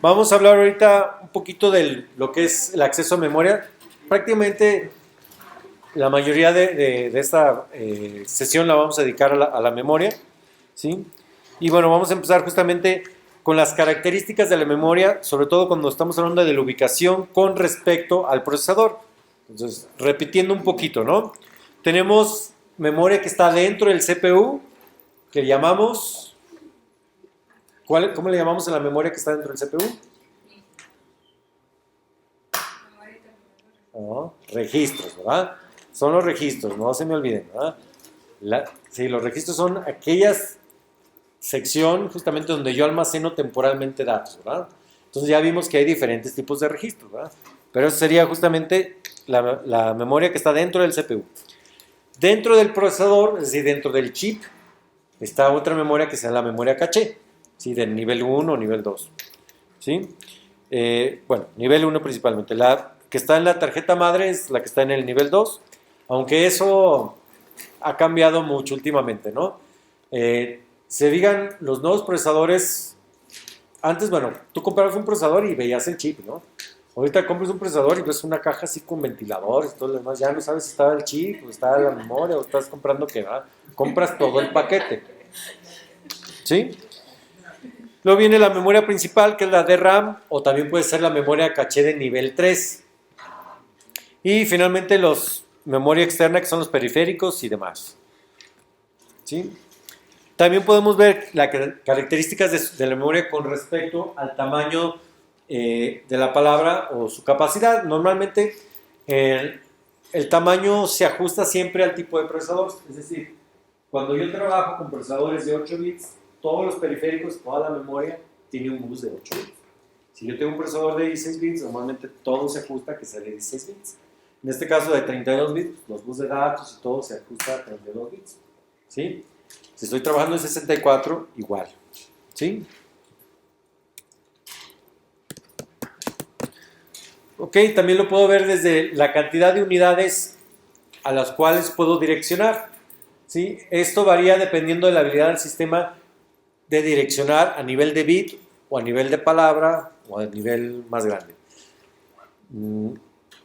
Vamos a hablar ahorita un poquito de lo que es el acceso a memoria. Prácticamente la mayoría de esta sesión la vamos a dedicar a la memoria, ¿sí? Y bueno, vamos a empezar justamente con las características de la memoria, sobre todo cuando estamos hablando de la ubicación con respecto al procesador. Entonces, repitiendo un poquito, ¿no? Tenemos memoria que está dentro del CPU, que llamamos... ¿Cómo le llamamos a la memoria que está dentro del CPU? No, registros, ¿verdad? Son los registros, no se me olviden, ¿verdad? Sí, los registros son aquellas sección justamente donde yo almaceno temporalmente datos, ¿verdad? Entonces ya vimos que hay diferentes tipos de registros, ¿verdad? Pero eso sería justamente la memoria que está dentro del CPU. Dentro del procesador, es decir, dentro del chip, está otra memoria que se llama la memoria caché, ¿sí? Del nivel 1 o nivel 2, ¿sí? Bueno, nivel 1 principalmente. La que está en la tarjeta madre es la que está en el nivel 2, aunque eso ha cambiado mucho últimamente, ¿no? Se digan los nuevos procesadores. Antes, bueno, tú comprabas un procesador y veías el chip, ¿no? Ahorita compras un procesador y ves una caja así con ventiladores y todo lo demás. Ya no sabes si está el chip, o está la memoria, o estás comprando qué, ¿verdad? Compras todo el paquete, ¿sí? Luego viene la memoria principal, que es la DRAM, o también puede ser la memoria caché de nivel 3. Y finalmente los memoria externa, que son los periféricos y demás, ¿sí? También podemos ver las características de la memoria con respecto al tamaño de la palabra o su capacidad. Normalmente el tamaño se ajusta siempre al tipo de procesador. Es decir, cuando yo trabajo con procesadores de 8 bits, todos los periféricos, toda la memoria tiene un bus de 8 bits. Si yo tengo un procesador de 16 bits, normalmente todo se ajusta a que sea de 16 bits. En este caso de 32 bits, los bus de datos y todo se ajusta a 32 bits, ¿sí? Si estoy trabajando en 64, igual, ¿sí? Ok, también lo puedo ver desde la cantidad de unidades a las cuales puedo direccionar, ¿sí? Esto varía dependiendo de la habilidad del sistema de direccionar a nivel de bit o a nivel de palabra o a nivel más grande.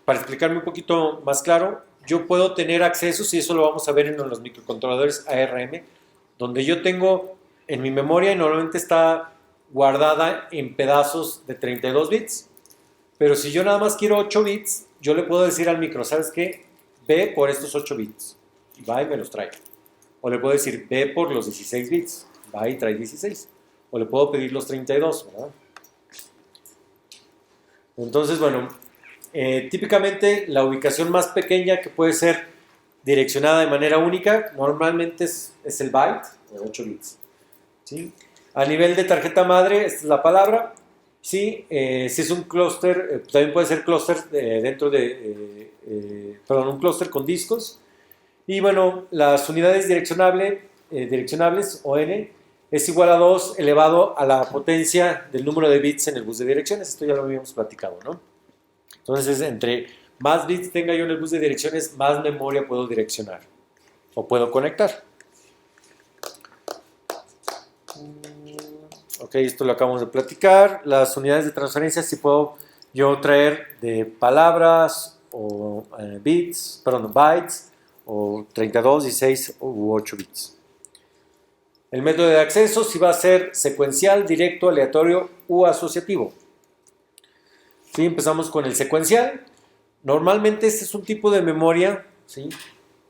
Para explicarme un poquito más claro, yo puedo tener accesos, y eso lo vamos a ver en los microcontroladores ARM, donde yo tengo en mi memoria y normalmente está guardada en pedazos de 32 bits, pero si yo nada más quiero 8 bits, yo le puedo decir al micro, ¿sabes qué? Ve por estos 8 bits, y va y me los trae. O le puedo decir, ve por los 16 bits, va y trae 16. O le puedo pedir los 32, ¿verdad? Entonces, bueno, típicamente la ubicación más pequeña que puede ser direccionada de manera única, normalmente es el byte de 8 bits, ¿sí? A nivel de tarjeta madre, esta es la palabra, ¿sí? Si es un clúster, también puede ser clúster dentro de, perdón, un clúster con discos. Y bueno, las unidades direccionables, o n, es igual a 2 elevado a la potencia del número de bits en el bus de direcciones. Esto ya lo habíamos platicado, ¿no? Entonces, entre más bits tenga yo en el bus de direcciones, más memoria puedo direccionar o puedo conectar. Ok, esto lo acabamos de platicar. Las unidades de transferencia, si puedo yo traer de palabras o bytes, o 32, 16 u 8 bits. El método de acceso si va a ser secuencial, directo, aleatorio u asociativo. ¿Sí? Empezamos con el secuencial. Normalmente este es un tipo de memoria, ¿sí?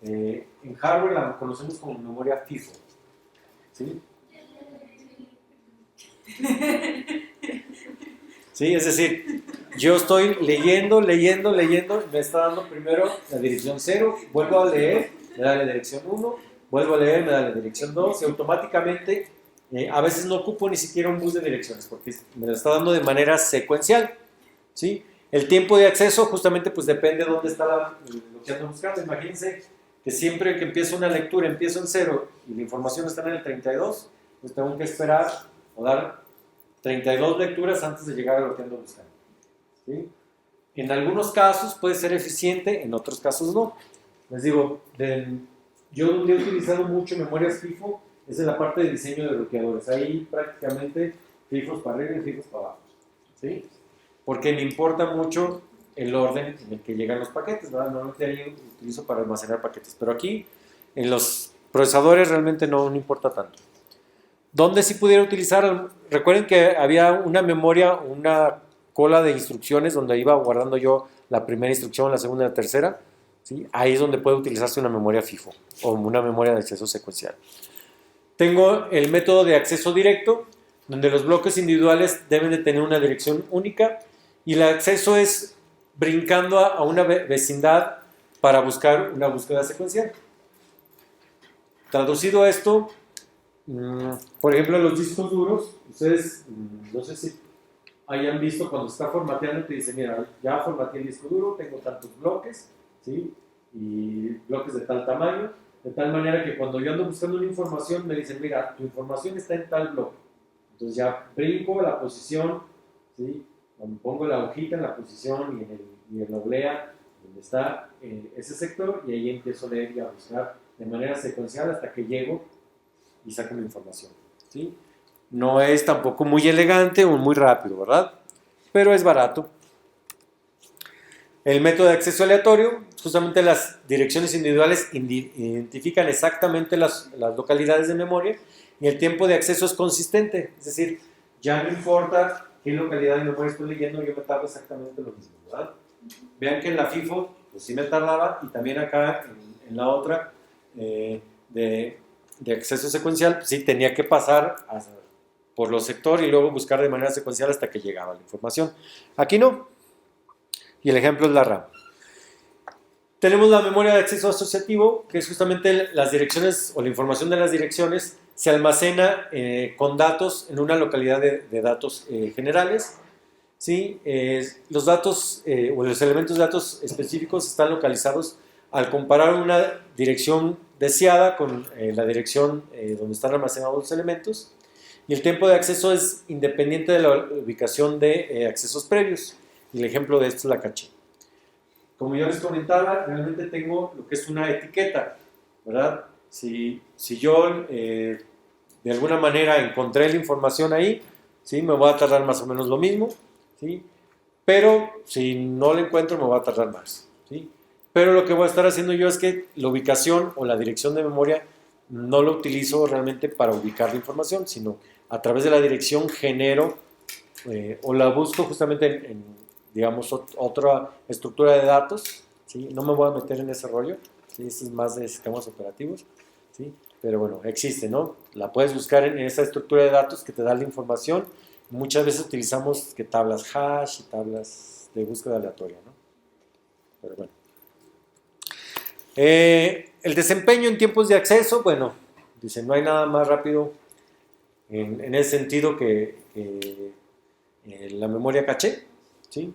En hardware la conocemos como memoria FIFO, ¿sí? ¿Sí? Es decir, yo estoy leyendo, me está dando primero la dirección 0, vuelvo a leer, me da la dirección 1, vuelvo a leer, me da la dirección 2, y automáticamente a veces no ocupo ni siquiera un bus de direcciones porque me lo está dando de manera secuencial, ¿sí? El tiempo de acceso justamente pues depende de dónde está lo que ando buscando. Imagínense que siempre que empiezo una lectura empiezo en 0 y la información está en el 32, pues tengo que esperar o dar 32 lecturas antes de llegar a lo que ando buscando, ¿sí? En algunos casos puede ser eficiente, en otros casos no. Les digo, yo donde he utilizado mucho memorias FIFO es en la parte de diseño de bloqueadores. Ahí prácticamente FIFOs para arriba y FIFOs para abajo. ¿sí? Porque me importa mucho el orden en el que llegan los paquetes, ¿verdad? Normalmente ahí utilizo para almacenar paquetes, pero aquí en los procesadores realmente no importa tanto. ¿Dónde sí pudiera utilizar? Recuerden que había una memoria, una cola de instrucciones donde iba guardando yo la primera instrucción, la segunda y la tercera. ¿Sí? Ahí es donde puede utilizarse una memoria FIFO o una memoria de acceso secuencial. Tengo el método de acceso directo, donde los bloques individuales deben de tener una dirección única y el acceso es brincando a una vecindad para buscar una búsqueda secuencial. Traducido a esto, por ejemplo, los discos duros, ustedes no sé si hayan visto cuando está formateando, te dice, mira, ya formateé el disco duro, tengo tantos bloques, ¿sí? Y bloques de tal tamaño, de tal manera que cuando yo ando buscando una información, me dicen, mira, tu información está en tal bloque. Entonces ya brinco la posición, ¿sí? Pongo la hojita en la posición y en la oblea donde está ese sector y ahí empiezo a leer y a buscar de manera secuencial hasta que llego y saco la información, ¿sí? No es tampoco muy elegante o muy rápido, ¿verdad? Pero es barato. El método de acceso aleatorio, justamente las direcciones individuales identifican exactamente las localidades de memoria y el tiempo de acceso es consistente, es decir, ya no importa qué localidad de memoria estoy leyendo, yo me tardo exactamente lo mismo, ¿verdad? Vean que en la FIFO, pues sí me tardaba, y también acá en la otra de acceso secuencial, pues sí tenía que pasar por los sectores y luego buscar de manera secuencial hasta que llegaba la información. Aquí no. Y el ejemplo es la RAM. Tenemos la memoria de acceso asociativo, que es justamente las direcciones o la información de las direcciones se almacena con datos en una localidad de datos generales. ¿Sí? Los datos o los elementos de datos específicos están localizados al comparar una dirección deseada con la dirección donde están almacenados los elementos. Y el tiempo de acceso es independiente de la ubicación de accesos previos. Y el ejemplo de esto es la caché. Como yo les comentaba, realmente tengo lo que es una etiqueta, ¿verdad? Si yo de alguna manera encontré la información ahí, ¿sí? Me voy a tardar más o menos lo mismo, ¿sí? Pero si no la encuentro me va a tardar más, ¿sí? Pero lo que voy a estar haciendo yo es que la ubicación o la dirección de memoria no lo utilizo realmente para ubicar la información, sino a través de la dirección genero o la busco justamente digamos, otra estructura de datos, ¿sí? No me voy a meter en ese rollo, ¿sí? Esto es más de sistemas operativos, ¿sí? Pero bueno, existe, ¿no? La puedes buscar en esa estructura de datos que te da la información. Muchas veces utilizamos que tablas hash y tablas de búsqueda aleatoria, ¿no? Pero bueno. El desempeño en tiempos de acceso, bueno, dice, no hay nada más rápido en ese sentido que la memoria caché, ¿sí?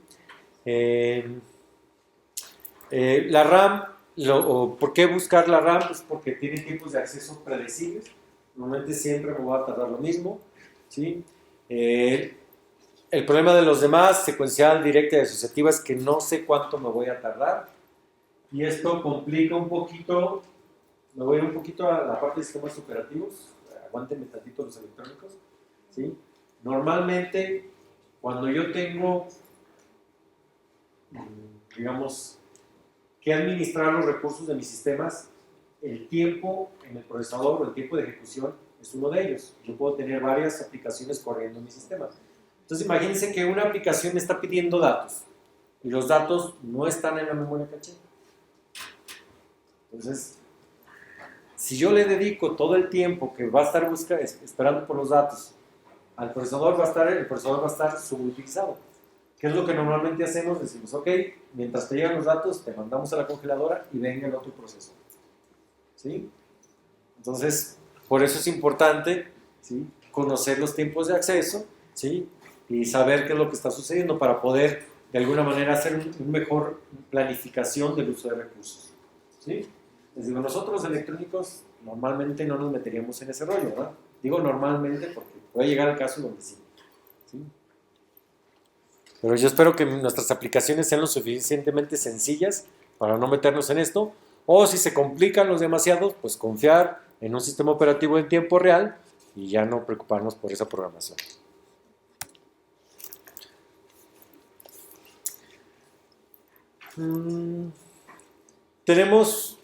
La RAM, ¿por qué buscar la RAM? Pues porque tiene tiempos de acceso predecibles. Normalmente siempre me va a tardar lo mismo, ¿sí? El problema de los demás, secuencial, directa y asociativa, es que no sé cuánto me voy a tardar. Y esto complica un poquito. Me voy a ir un poquito a la parte de sistemas operativos. Aguántenme tantito los electrónicos, ¿sí? Normalmente, cuando yo tengo, digamos, que administrar los recursos de mis sistemas, el tiempo en el procesador o el tiempo de ejecución es uno de ellos. Yo puedo tener varias aplicaciones corriendo en mi sistema. Entonces imagínense que una aplicación me está pidiendo datos y los datos no están en la memoria caché. Entonces, si yo le dedico todo el tiempo que va a estar esperando por los datos al procesador, el procesador va a estar subutilizado. ¿Qué es lo que normalmente hacemos? Decimos, ok, mientras te llegan los datos, te mandamos a la congeladora y venga el otro proceso. ¿Sí? Entonces, por eso es importante, ¿sí?, conocer los tiempos de acceso, ¿sí?, y saber qué es lo que está sucediendo para poder, de alguna manera, hacer una mejor planificación del uso de recursos. ¿Sí? Les digo, nosotros electrónicos normalmente no nos meteríamos en ese rollo, ¿verdad? Digo normalmente porque puede llegar al caso donde sí. ¿Sí? Pero yo espero que nuestras aplicaciones sean lo suficientemente sencillas para no meternos en esto, o si se complican los demasiados, pues confiar en un sistema operativo en tiempo real y ya no preocuparnos por esa programación. Mm, tenemos,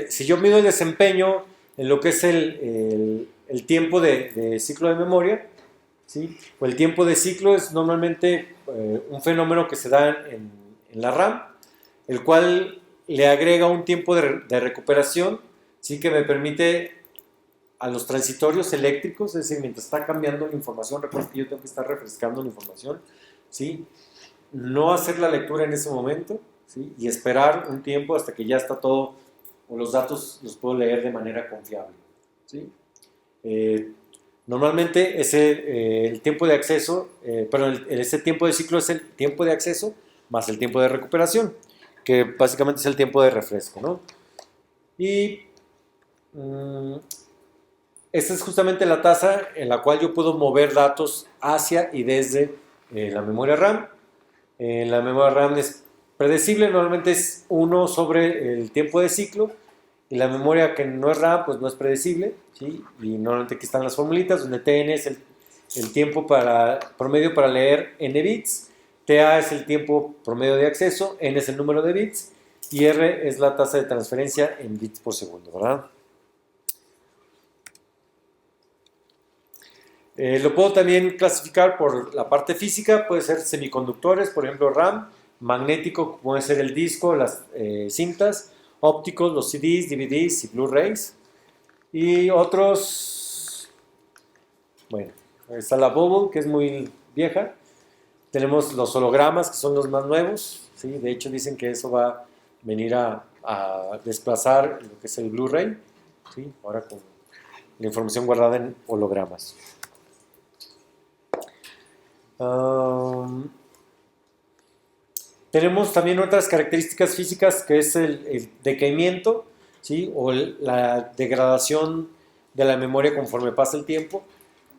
si yo mido el desempeño en lo que es el tiempo de ciclo de memoria, ¿sí? O el tiempo de ciclo es normalmente un fenómeno que se da en la RAM, el cual le agrega un tiempo de recuperación, ¿sí? Que me permite a los transitorios eléctricos, es decir, mientras está cambiando la información, recuerda que yo tengo que estar refrescando la información, ¿sí? No hacer la lectura en ese momento, ¿sí? Y esperar un tiempo hasta que ya está todo, o los datos los puedo leer de manera confiable, ¿sí? Eh, Normalmente el tiempo de acceso, perdón, ese tiempo de ciclo es el tiempo de acceso más el tiempo de recuperación, que básicamente es el tiempo de refresco, ¿no? Y mm, esta es justamente la tasa en la cual yo puedo mover datos hacia y desde la memoria RAM. La memoria RAM es predecible, normalmente es 1 sobre el tiempo de ciclo, y la memoria que no es RAM, pues no es predecible, ¿sí? Y normalmente aquí están las formulitas, donde Tn es el tiempo promedio para leer n bits, Ta es el tiempo promedio de acceso, n es el número de bits, y R es la tasa de transferencia en bits por segundo, ¿verdad? Lo puedo también clasificar por la parte física, puede ser semiconductores, por ejemplo RAM, magnético, puede ser el disco, las cintas, ópticos, los CDs, DVDs y Blu-rays, y otros, bueno, está la Bubble, que es muy vieja, tenemos los hologramas, que son los más nuevos, ¿sí? De hecho dicen que eso va a venir a desplazar lo que es el Blu-ray, ¿sí? Ahora con la información guardada en hologramas. Um, Tenemos también otras características físicas que es el decaimiento, ¿sí? O la degradación de la memoria conforme pasa el tiempo.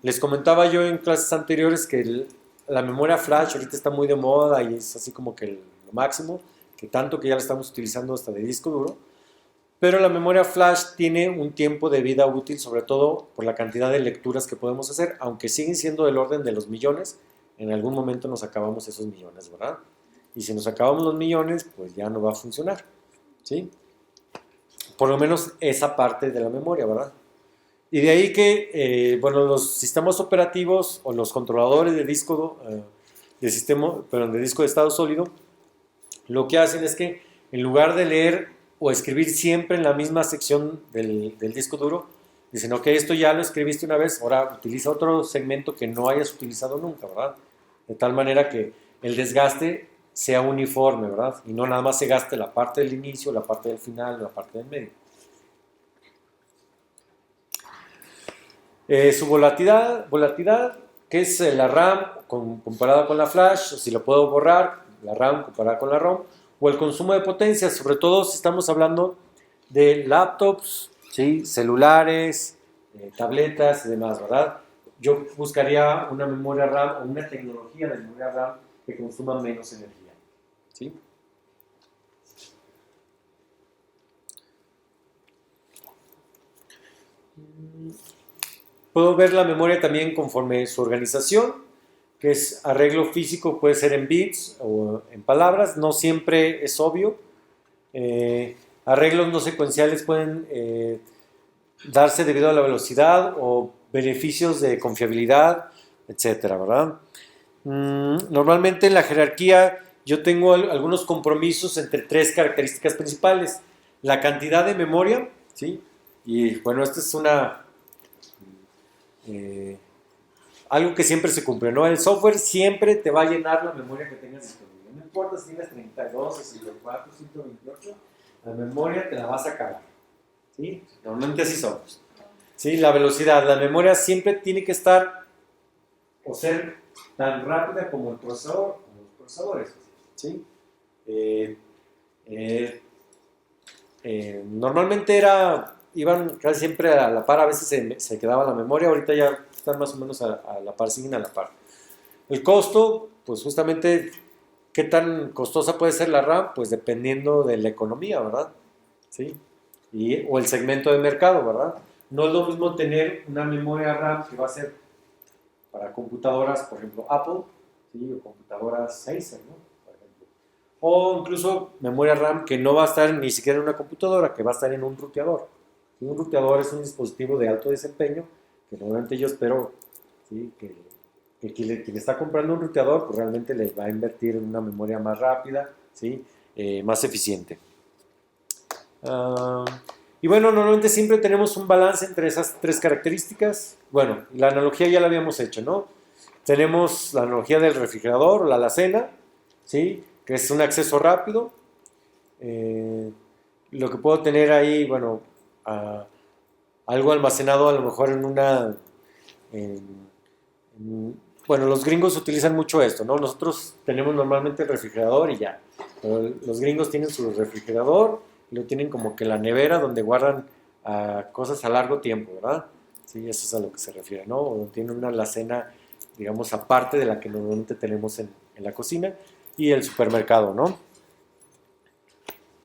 Les comentaba yo en clases anteriores que la memoria flash ahorita está muy de moda y es así como que lo máximo, que tanto que ya la estamos utilizando hasta de disco duro. Pero la memoria flash tiene un tiempo de vida útil, sobre todo por la cantidad de lecturas que podemos hacer, aunque siguen siendo del orden de los millones, en algún momento nos acabamos esos millones, ¿verdad? Y si nos acabamos los millones, pues ya no va a funcionar, ¿sí? Por lo menos esa parte de la memoria, ¿verdad? Y de ahí que, bueno, los sistemas operativos o los controladores de disco, de disco de estado sólido, lo que hacen es que en lugar de leer o escribir siempre en la misma sección del disco duro, dicen, ok, esto ya lo escribiste una vez, ahora utiliza otro segmento que no hayas utilizado nunca, ¿verdad? De tal manera que el desgaste sea uniforme, ¿verdad? Y no nada más se gaste la parte del inicio, la parte del final, la parte del medio. Su volatilidad, que es la RAM comparada con la flash, o si lo puedo borrar, la RAM comparada con la ROM, o el consumo de potencia, sobre todo si estamos hablando de laptops, ¿sí? Celulares, tabletas y demás, ¿verdad? Yo buscaría una memoria RAM o una tecnología de memoria RAM que consuma menos energía, ¿sí? Puedo ver la memoria también conforme su organización, que es arreglo físico, puede ser en bits o en palabras, no siempre es obvio. Arreglos no secuenciales pueden darse debido a la velocidad o beneficios de confiabilidad, etcétera, ¿verdad? Normalmente en la jerarquía yo tengo algunos compromisos entre tres características principales. La cantidad de memoria, ¿sí? Y bueno, esta es eh, algo que siempre se cumple, ¿no? El software siempre te va a llenar la memoria que tengas disponible. No importa si tienes 32, 64, 128, la memoria te la vas a cargar, ¿sí? Normalmente así somos. ¿Sí? La velocidad, la memoria siempre tiene que estar o ser tan rápida como el procesador, como los procesadores, ¿sí? Eh, eh, Normalmente iban casi siempre a la par, a veces se quedaba la memoria, ahorita ya están más o menos a la par, siguen a la par. El costo, pues justamente, ¿qué tan costosa puede ser la RAM? Pues dependiendo de la economía, ¿verdad? ¿Sí? O el segmento de mercado, ¿verdad? No es lo mismo tener una memoria RAM que va a ser para computadoras, por ejemplo, Apple, ¿sí? O computadoras Acer, ¿no? Por ejemplo. o incluso memoria RAM que no va a estar ni siquiera en una computadora, que va a estar en un ruteador. Y un ruteador es un dispositivo de alto desempeño, que normalmente yo espero, ¿sí? que quien está comprando un ruteador pues realmente le va a invertir en una memoria más rápida, ¿sí? Más eficiente. Uh, y bueno, normalmente siempre tenemos un balance entre esas tres características. Bueno, la analogía ya la habíamos hecho, ¿no? Tenemos la analogía del refrigerador o la alacena, ¿sí? Que es un acceso rápido. Lo que puedo tener ahí, bueno, uh, algo almacenado a lo mejor en una... En, bueno, los gringos utilizan mucho esto, ¿no? Nosotros tenemos normalmente el refrigerador y ya. Pero los gringos tienen su refrigerador y lo tienen como que la nevera donde guardan cosas a largo tiempo, ¿verdad? Sí, eso es a lo que se refiere, ¿no? O tienen una alacena, digamos, aparte de la que normalmente tenemos en la cocina y el supermercado, ¿no?